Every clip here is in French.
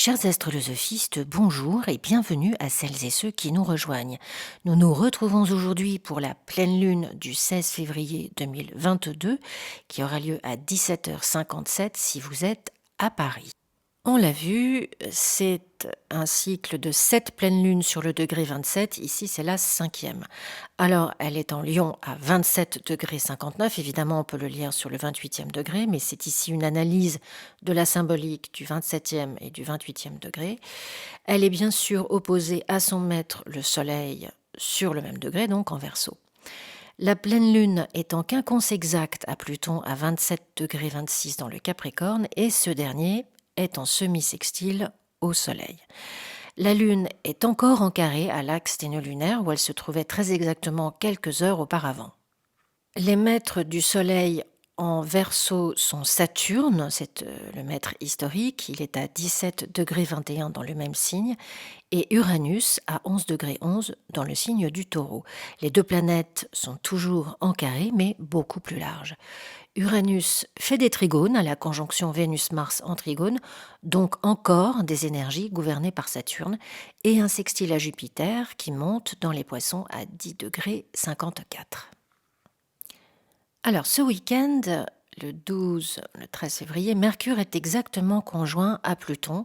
Chers astrolosophistes, bonjour et bienvenue à celles et ceux qui nous rejoignent. Nous nous retrouvons aujourd'hui pour la pleine lune du 16 février 2022 qui aura lieu à 17h57 si vous êtes à Paris. On l'a vu, c'est un cycle de 7 pleines lunes sur le degré 27, ici c'est la 5e. Alors elle est en Lion à 27 degrés 59, évidemment on peut le lire sur le 28e degré, mais c'est ici une analyse de la symbolique du 27e et du 28e degré. Elle est bien sûr opposée à son maître le Soleil sur le même degré, donc en Verseau. La pleine lune est en quinconce exact à Pluton à 27 degrés 26 dans le Capricorne et ce dernier est en semi-sextile au Soleil. La Lune est encore en carré à l'axe des nœuds lunaires où elle se trouvait très exactement quelques heures auparavant. Les maîtres du Soleil en Verseau sont Saturne, c'est le maître historique, il est à 17 degrés 21 dans le même signe, et Uranus à 11 degrés 11 dans le signe du Taureau. Les deux planètes sont toujours en carré, mais beaucoup plus larges. Uranus fait des trigones à la conjonction Vénus-Mars en trigone, donc encore des énergies gouvernées par Saturne, et un sextile à Jupiter qui monte dans les Poissons à 10 degrés 54. Alors ce week-end, le 12, le 13 février, Mercure est exactement conjoint à Pluton.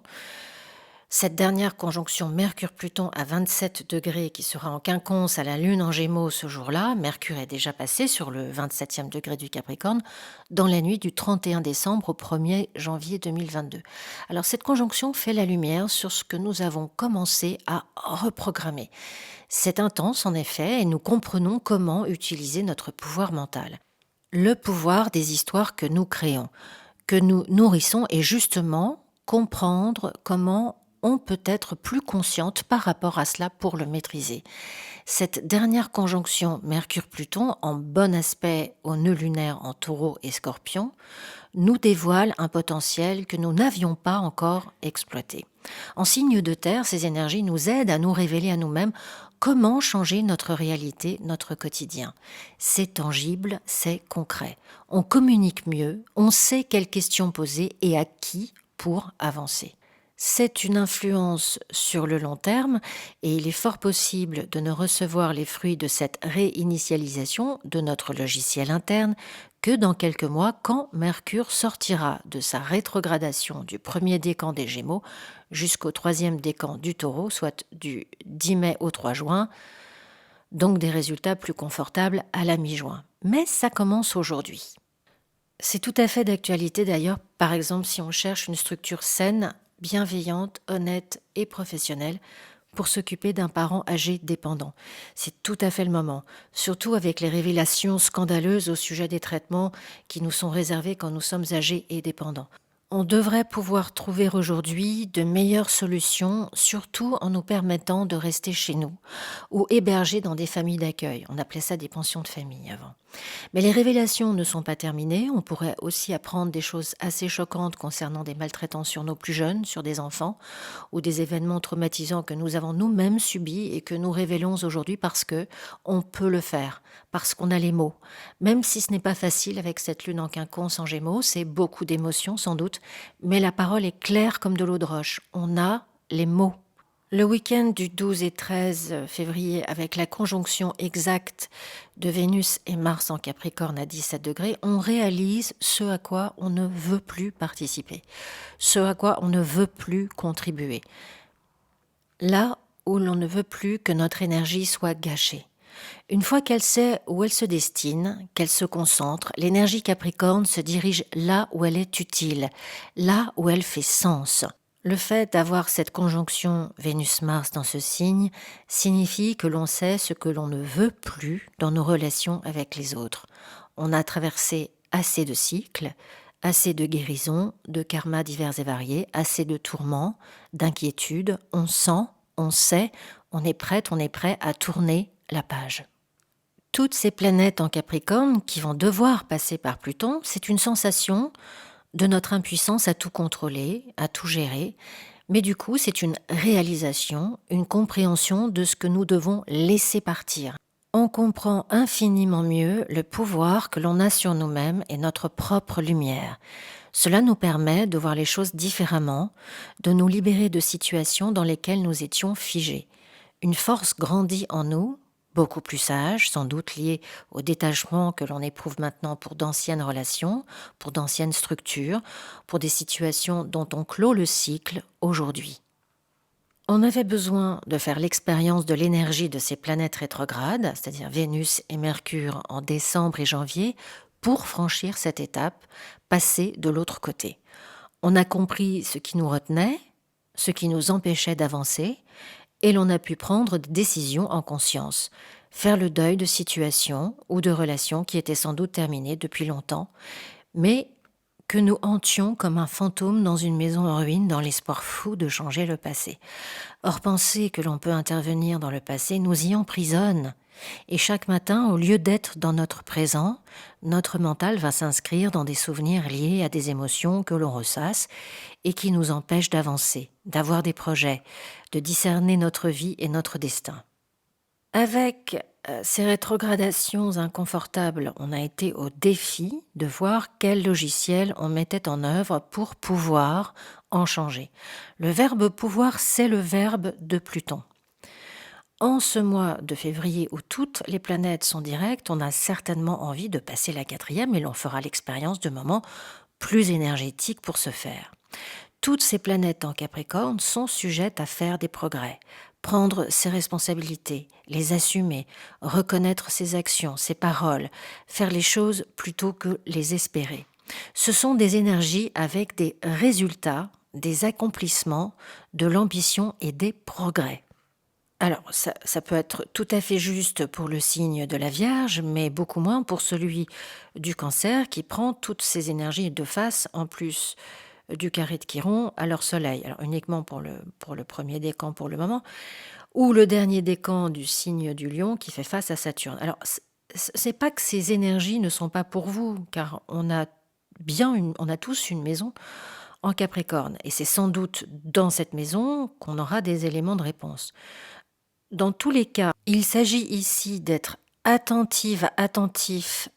Cette dernière conjonction Mercure-Pluton à 27 degrés qui sera en quinconce à la Lune en Gémeaux ce jour-là, Mercure est déjà passé sur le 27e degré du Capricorne dans la nuit du 31 décembre au 1er janvier 2022. Alors cette conjonction fait la lumière sur ce que nous avons commencé à reprogrammer. C'est intense en effet et nous comprenons comment utiliser notre pouvoir mental. Le pouvoir des histoires que nous créons, que nous nourrissons et justement comprendre comment on peut être plus consciente par rapport à cela pour le maîtriser. Cette dernière conjonction Mercure-Pluton en bon aspect aux nœuds lunaires en Taureau et Scorpion nous dévoile un potentiel que nous n'avions pas encore exploité. En signe de terre, ces énergies nous aident à nous révéler à nous-mêmes comment changer notre réalité, notre quotidien. C'est tangible, c'est concret. On communique mieux, on sait quelles questions poser et à qui pour avancer. C'est une influence sur le long terme et il est fort possible de ne recevoir les fruits de cette réinitialisation de notre logiciel interne que dans quelques mois quand Mercure sortira de sa rétrogradation du premier décan des Gémeaux jusqu'au troisième décan du Taureau, soit du 10 mai au 3 juin, donc des résultats plus confortables à la mi-juin. Mais ça commence aujourd'hui. C'est tout à fait d'actualité d'ailleurs, par exemple si on cherche une structure saine, bienveillante, honnête et professionnelle pour s'occuper d'un parent âgé dépendant. C'est tout à fait le moment, surtout avec les révélations scandaleuses au sujet des traitements qui nous sont réservés quand nous sommes âgés et dépendants. On devrait pouvoir trouver aujourd'hui de meilleures solutions, surtout en nous permettant de rester chez nous ou héberger dans des familles d'accueil. On appelait ça des pensions de famille avant. Mais les révélations ne sont pas terminées. On pourrait aussi apprendre des choses assez choquantes concernant des maltraitances sur nos plus jeunes, sur des enfants, ou des événements traumatisants que nous avons nous-mêmes subis et que nous révélons aujourd'hui parce que on peut le faire, parce qu'on a les mots. Même si ce n'est pas facile avec cette lune en quinconce en Gémeaux, c'est beaucoup d'émotions sans doute, mais la parole est claire comme de l'eau de roche. On a les mots. Le week-end du 12 et 13 février, avec la conjonction exacte de Vénus et Mars en Capricorne à 17 degrés, on réalise ce à quoi on ne veut plus participer, ce à quoi on ne veut plus contribuer. Là où l'on ne veut plus que notre énergie soit gâchée. Une fois qu'elle sait où elle se destine, qu'elle se concentre, l'énergie Capricorne se dirige là où elle est utile, là où elle fait sens. Le fait d'avoir cette conjonction Vénus-Mars dans ce signe signifie que l'on sait ce que l'on ne veut plus dans nos relations avec les autres. On a traversé assez de cycles, assez de guérisons, de karmas divers et variés, assez de tourments, d'inquiétudes. On sent, on sait, on est prête, on est prêt à tourner la page. Toutes ces planètes en Capricorne qui vont devoir passer par Pluton, c'est une sensation de notre impuissance à tout contrôler, à tout gérer, mais du coup c'est une réalisation, une compréhension de ce que nous devons laisser partir. On comprend infiniment mieux le pouvoir que l'on a sur nous-mêmes et notre propre lumière. Cela nous permet de voir les choses différemment, de nous libérer de situations dans lesquelles nous étions figés. Une force grandit en nous, beaucoup plus sage, sans doute liée au détachement que l'on éprouve maintenant pour d'anciennes relations, pour d'anciennes structures, pour des situations dont on clôt le cycle aujourd'hui. On avait besoin de faire l'expérience de l'énergie de ces planètes rétrogrades, c'est-à-dire Vénus et Mercure en décembre et janvier, pour franchir cette étape, passer de l'autre côté. On a compris ce qui nous retenait, ce qui nous empêchait d'avancer, et l'on a pu prendre des décisions en conscience, faire le deuil de situations ou de relations qui étaient sans doute terminées depuis longtemps, mais que nous hantions comme un fantôme dans une maison en ruine dans l'espoir fou de changer le passé. Or, penser que l'on peut intervenir dans le passé nous y emprisonne. Et chaque matin, au lieu d'être dans notre présent, notre mental va s'inscrire dans des souvenirs liés à des émotions que l'on ressasse et qui nous empêchent d'avancer, d'avoir des projets, de discerner notre vie et notre destin. Avec ces rétrogradations inconfortables, on a été au défi de voir quel logiciel on mettait en œuvre pour pouvoir en changer. Le verbe pouvoir, c'est le verbe de Pluton. En ce mois de février où toutes les planètes sont directes, on a certainement envie de passer la 4e et l'on fera l'expérience de moments plus énergétiques pour ce faire. Toutes ces planètes en Capricorne sont sujettes à faire des progrès, prendre ses responsabilités, les assumer, reconnaître ses actions, ses paroles, faire les choses plutôt que les espérer. Ce sont des énergies avec des résultats, des accomplissements, de l'ambition et des progrès. Alors, ça peut être tout à fait juste pour le signe de la Vierge, mais beaucoup moins pour celui du Cancer qui prend toutes ces énergies de face en plus du carré de Chiron à leur soleil. Alors uniquement pour le premier décan pour le moment, ou le dernier décan du signe du Lion qui fait face à Saturne. Alors c'est pas que ces énergies ne sont pas pour vous, car on a tous une maison en Capricorne, et c'est sans doute dans cette maison qu'on aura des éléments de réponse. Dans tous les cas, il s'agit ici d'être attentif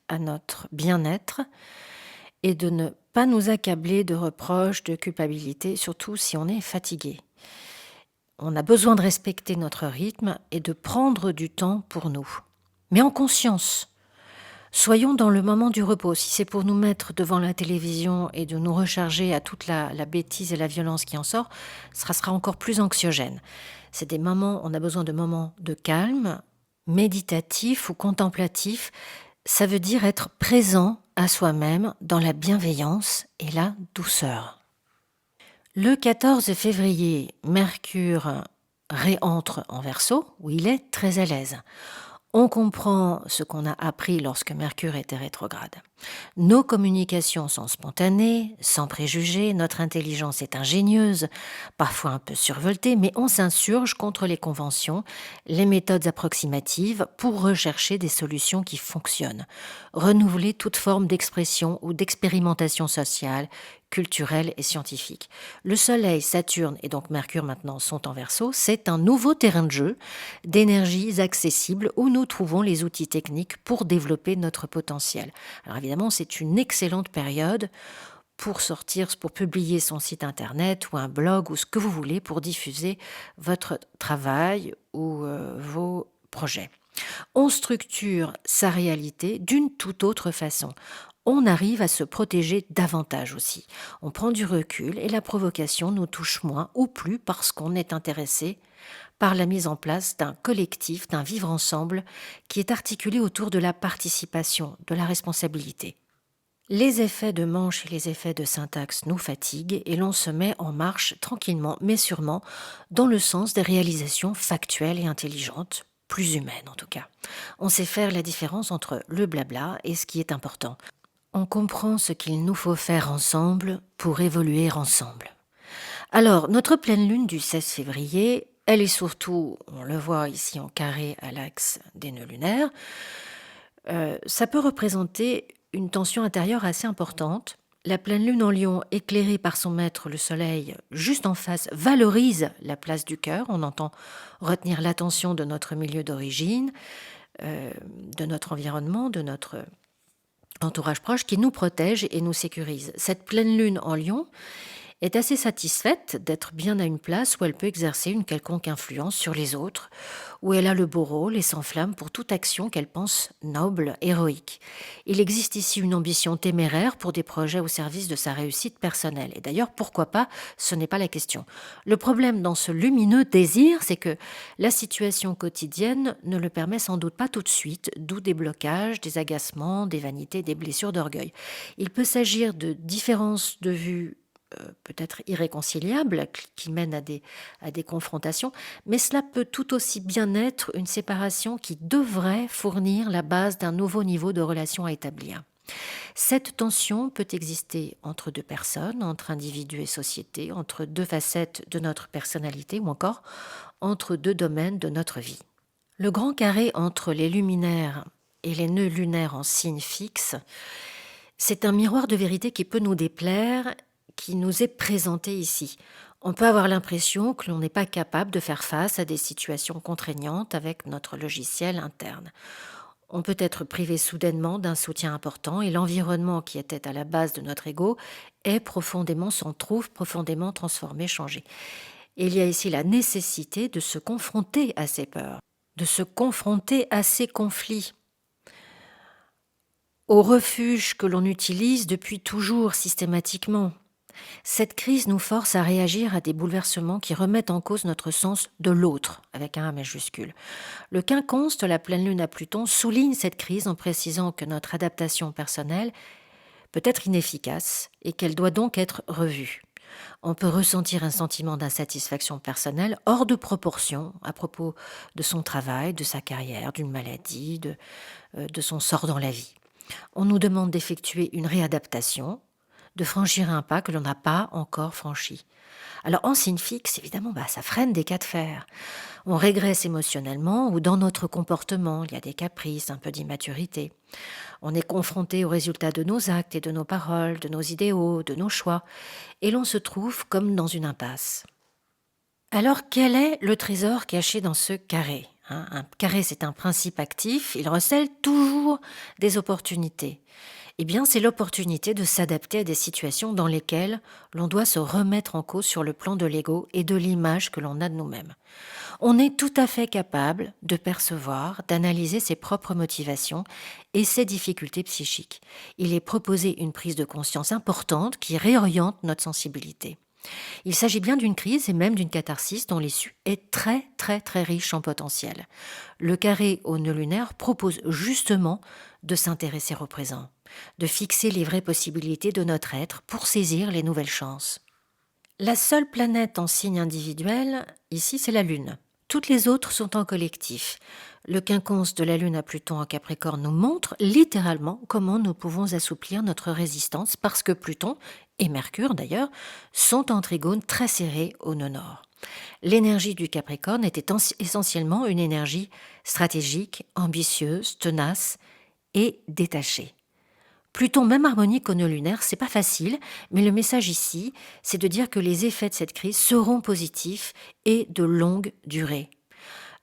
à notre bien-être et de ne pas nous accabler de reproches, de culpabilité, surtout si on est fatigué. On a besoin de respecter notre rythme et de prendre du temps pour nous, mais en conscience. Soyons dans le moment du repos. Si c'est pour nous mettre devant la télévision et de nous recharger à toute la bêtise et la violence qui en sort, ça sera encore plus anxiogène. C'est des moments, on a besoin de moments de calme, méditatif ou contemplatif. Ça veut dire être présent à soi-même dans la bienveillance et la douceur. Le 14 février, Mercure réentre en Verseau, où il est très à l'aise. On comprend ce qu'on a appris lorsque Mercure était rétrograde. Nos communications sont spontanées, sans préjugés, notre intelligence est ingénieuse, parfois un peu survoltée, mais on s'insurge contre les conventions, les méthodes approximatives pour rechercher des solutions qui fonctionnent, renouveler toute forme d'expression ou d'expérimentation sociale, culturelle et scientifique. Le Soleil, Saturne et donc Mercure maintenant sont en Verseau, c'est un nouveau terrain de jeu d'énergies accessibles où nous trouvons les outils techniques pour développer notre potentiel. Alors évidemment, c'est une excellente période pour publier son site internet ou un blog ou ce que vous voulez pour diffuser votre travail ou vos projets. On structure sa réalité d'une toute autre façon. On arrive à se protéger davantage aussi. On prend du recul et la provocation nous touche moins ou plus parce qu'on est intéressé par la mise en place d'un collectif, d'un vivre ensemble qui est articulé autour de la participation, de la responsabilité. Les effets de manche et les effets de syntaxe nous fatiguent et l'on se met en marche tranquillement mais sûrement dans le sens des réalisations factuelles et intelligentes, plus humaines en tout cas. On sait faire la différence entre le blabla et ce qui est important. On comprend ce qu'il nous faut faire ensemble pour évoluer ensemble. Alors, notre pleine lune du 16 février, elle est surtout, on le voit ici en carré à l'axe des nœuds lunaires, ça peut représenter une tension intérieure assez importante. La pleine lune en Lion, éclairée par son maître le soleil, juste en face, valorise la place du cœur. On entend retenir l'attention de notre milieu d'origine, de notre environnement, de notre entourage proche qui nous protège et nous sécurise. Cette pleine lune en Lion est assez satisfaite d'être bien à une place où elle peut exercer une quelconque influence sur les autres, où elle a le beau rôle et s'enflamme pour toute action qu'elle pense noble, héroïque. Il existe ici une ambition téméraire pour des projets au service de sa réussite personnelle. Et d'ailleurs, pourquoi pas, ce n'est pas la question. Le problème dans ce lumineux désir, c'est que la situation quotidienne ne le permet sans doute pas tout de suite, d'où des blocages, des agacements, des vanités, des blessures d'orgueil. Il peut s'agir de différences de vue peut-être irréconciliables, qui mènent à des confrontations, mais cela peut tout aussi bien être une séparation qui devrait fournir la base d'un nouveau niveau de relation à établir. Cette tension peut exister entre deux personnes, entre individus et société, entre deux facettes de notre personnalité ou encore entre deux domaines de notre vie. Le grand carré entre les luminaires et les nœuds lunaires en signe fixe, c'est un miroir de vérité qui peut nous déplaire, qui nous est présenté ici. On peut avoir l'impression que l'on n'est pas capable de faire face à des situations contraignantes avec notre logiciel interne. On peut être privé soudainement d'un soutien important et l'environnement qui était à la base de notre ego s'en trouve profondément transformé, changé. Et il y a ici la nécessité de se confronter à ces peurs, de se confronter à ces conflits, au refuge que l'on utilise depuis toujours systématiquement. Cette crise nous force à réagir à des bouleversements qui remettent en cause notre sens de l'autre, avec un A majuscule. Le quinconce de la pleine lune à Pluton souligne cette crise en précisant que notre adaptation personnelle peut être inefficace et qu'elle doit donc être revue. On peut ressentir un sentiment d'insatisfaction personnelle hors de proportion à propos de son travail, de sa carrière, d'une maladie, de son sort dans la vie. On nous demande d'effectuer une réadaptation, de franchir un pas que l'on n'a pas encore franchi. Alors en signe fixe, évidemment, ça freine des cas de fer. On régresse émotionnellement ou dans notre comportement, il y a des caprices, un peu d'immaturité. On est confronté aux résultats de nos actes et de nos paroles, de nos idéaux, de nos choix, et l'on se trouve comme dans une impasse. Alors quel est le trésor caché dans ce carré ? Un carré, c'est un principe actif, il recèle toujours des opportunités. Eh bien, c'est l'opportunité de s'adapter à des situations dans lesquelles l'on doit se remettre en cause sur le plan de l'ego et de l'image que l'on a de nous-mêmes. On est tout à fait capable de percevoir, d'analyser ses propres motivations et ses difficultés psychiques. Il est proposé une prise de conscience importante qui réoriente notre sensibilité. Il s'agit bien d'une crise et même d'une catharsis dont l'issue est très très très riche en potentiel. Le carré au nœud lunaire propose justement de s'intéresser au présent, de fixer les vraies possibilités de notre être pour saisir les nouvelles chances. La seule planète en signe individuel, ici, c'est la Lune. Toutes les autres sont en collectif. Le quinconce de la Lune à Pluton en Capricorne nous montre littéralement comment nous pouvons assouplir notre résistance parce que Pluton, et Mercure d'ailleurs, sont en trigone très serrés au nœud nord. L'énergie du Capricorne était essentiellement une énergie stratégique, ambitieuse, tenace et détachée. Pluton, même harmonique au nœud lunaire, c'est pas facile, mais le message ici, c'est de dire que les effets de cette crise seront positifs et de longue durée.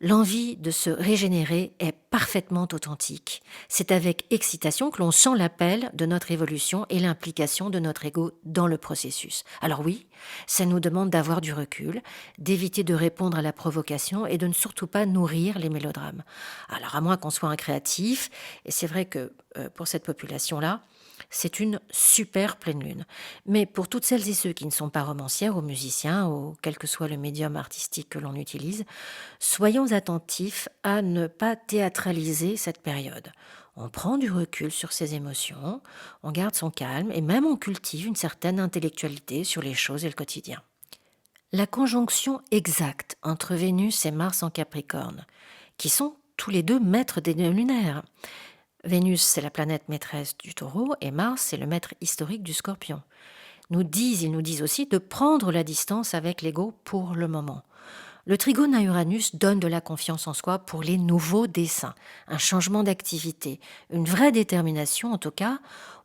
L'envie de se régénérer est parfaitement authentique. C'est avec excitation que l'on sent l'appel de notre évolution et l'implication de notre ego dans le processus. Alors oui, ça nous demande d'avoir du recul, d'éviter de répondre à la provocation et de ne surtout pas nourrir les mélodrames. Alors à moins qu'on soit un créatif, et c'est vrai que pour cette population-là, c'est une super pleine lune. Mais pour toutes celles et ceux qui ne sont pas romancières ou musiciens, ou quel que soit le médium artistique que l'on utilise, soyons attentifs à ne pas théâtraliser cette période. On prend du recul sur ses émotions, on garde son calme et même on cultive une certaine intellectualité sur les choses et le quotidien. La conjonction exacte entre Vénus et Mars en Capricorne, qui sont tous les deux maîtres des nœuds lunaires. Vénus, c'est la planète maîtresse du Taureau et Mars, c'est le maître historique du Scorpion. Ils nous disent aussi de prendre la distance avec l'ego pour le moment. Le trigone à Uranus donne de la confiance en soi pour les nouveaux desseins, un changement d'activité, une vraie détermination en tout cas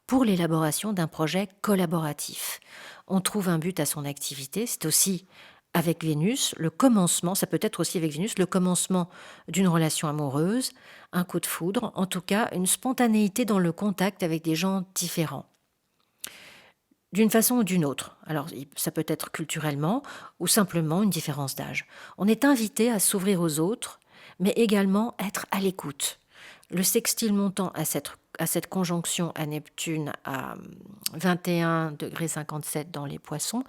pour l'élaboration d'un projet collaboratif. On trouve un but à son activité, c'est aussi avec Vénus, le commencement, ça peut être aussi avec Vénus, le commencement d'une relation amoureuse, un coup de foudre, en tout cas une spontanéité dans le contact avec des gens différents, d'une façon ou d'une autre. Alors ça peut être culturellement ou simplement une différence d'âge. On est invité à s'ouvrir aux autres, mais également être à l'écoute. Le sextile montant à cette conjonction à Neptune à 21,57 dans les Poissons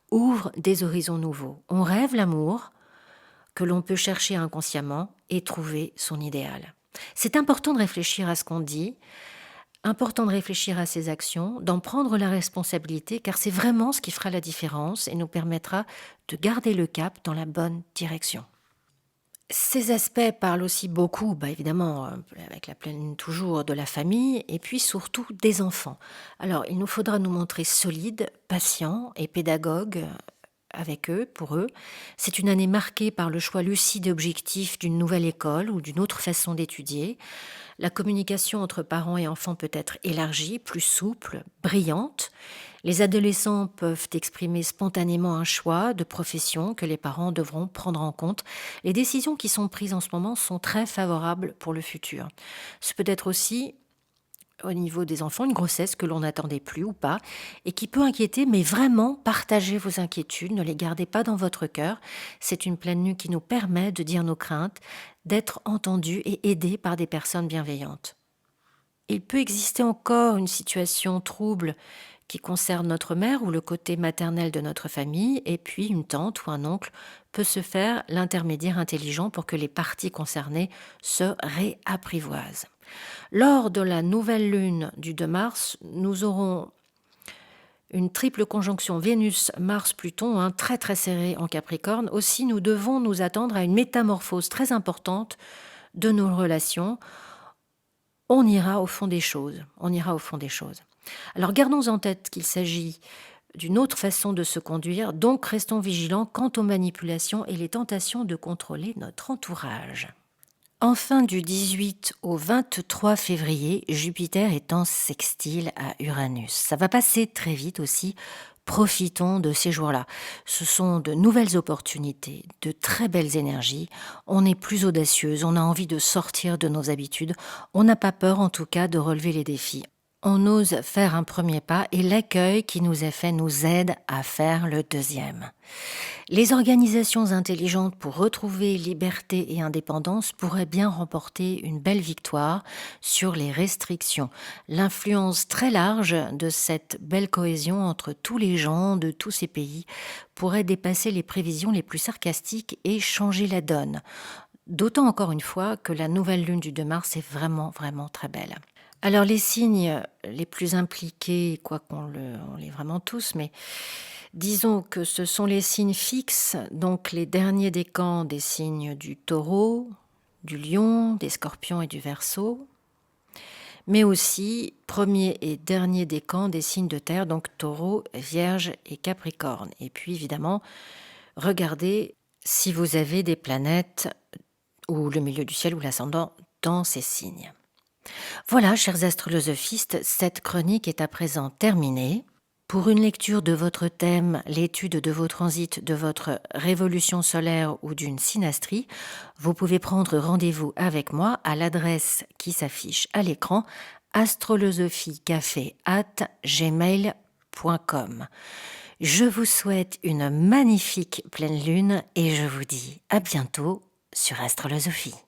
ouvre des horizons nouveaux. On rêve l'amour que l'on peut chercher inconsciemment et trouver son idéal. C'est important de réfléchir à ce qu'on dit, important de réfléchir à ses actions, d'en prendre la responsabilité, car c'est vraiment ce qui fera la différence et nous permettra de garder le cap dans la bonne direction. Ces aspects parlent aussi beaucoup, évidemment, avec la pleine lune toujours, de la famille et puis surtout des enfants. Alors, il nous faudra nous montrer solides, patients et pédagogues avec eux, pour eux. C'est une année marquée par le choix lucide et objectif d'une nouvelle école ou d'une autre façon d'étudier. La communication entre parents et enfants peut être élargie, plus souple, brillante. Les adolescents peuvent exprimer spontanément un choix de profession que les parents devront prendre en compte. Les décisions qui sont prises en ce moment sont très favorables pour le futur. Ce peut être aussi, au niveau des enfants, une grossesse que l'on n'attendait plus ou pas et qui peut inquiéter, mais vraiment partagez vos inquiétudes, ne les gardez pas dans votre cœur. C'est une pleine lune qui nous permet de dire nos craintes, d'être entendus et aidés par des personnes bienveillantes. Il peut exister encore une situation trouble qui concerne notre mère ou le côté maternel de notre famille, et puis une tante ou un oncle peut se faire l'intermédiaire intelligent pour que les parties concernées se réapprivoisent. Lors de la nouvelle lune du 2 mars, nous aurons une triple conjonction Vénus-Mars-Pluton, très très serrée en Capricorne. Aussi, nous devons nous attendre à une métamorphose très importante de nos relations. On ira au fond des choses. Alors gardons en tête qu'il s'agit d'une autre façon de se conduire, donc restons vigilants quant aux manipulations et les tentations de contrôler notre entourage. Enfin, du 18 au 23 février, Jupiter est en sextile à Uranus. Ça va passer très vite aussi. Profitons de ces jours-là. Ce sont de nouvelles opportunités, de très belles énergies. On est plus audacieuse, on a envie de sortir de nos habitudes. On n'a pas peur en tout cas de relever les défis. On ose faire un premier pas et l'accueil qui nous est fait nous aide à faire le deuxième. Les organisations intelligentes pour retrouver liberté et indépendance pourraient bien remporter une belle victoire sur les restrictions. L'influence très large de cette belle cohésion entre tous les gens de tous ces pays pourrait dépasser les prévisions les plus sarcastiques et changer la donne. D'autant encore une fois que la nouvelle lune du 2 mars est vraiment, vraiment très belle. Alors les signes les plus impliqués, on l'est vraiment tous, mais disons que ce sont les signes fixes, donc les derniers décans des signes du Taureau, du Lion, des Scorpions et du Verseau, mais aussi premier et dernier décan des signes de terre, donc Taureau, Vierge et Capricorne. Et puis évidemment, regardez si vous avez des planètes ou le milieu du ciel ou l'ascendant dans ces signes. Voilà, chers astrolosophistes, cette chronique est à présent terminée. Pour une lecture de votre thème, l'étude de vos transits, de votre révolution solaire ou d'une synastrie, vous pouvez prendre rendez-vous avec moi à l'adresse qui s'affiche à l'écran astrolosophicafé@gmail.com. Je vous souhaite une magnifique pleine lune et je vous dis à bientôt sur Astrolosophie.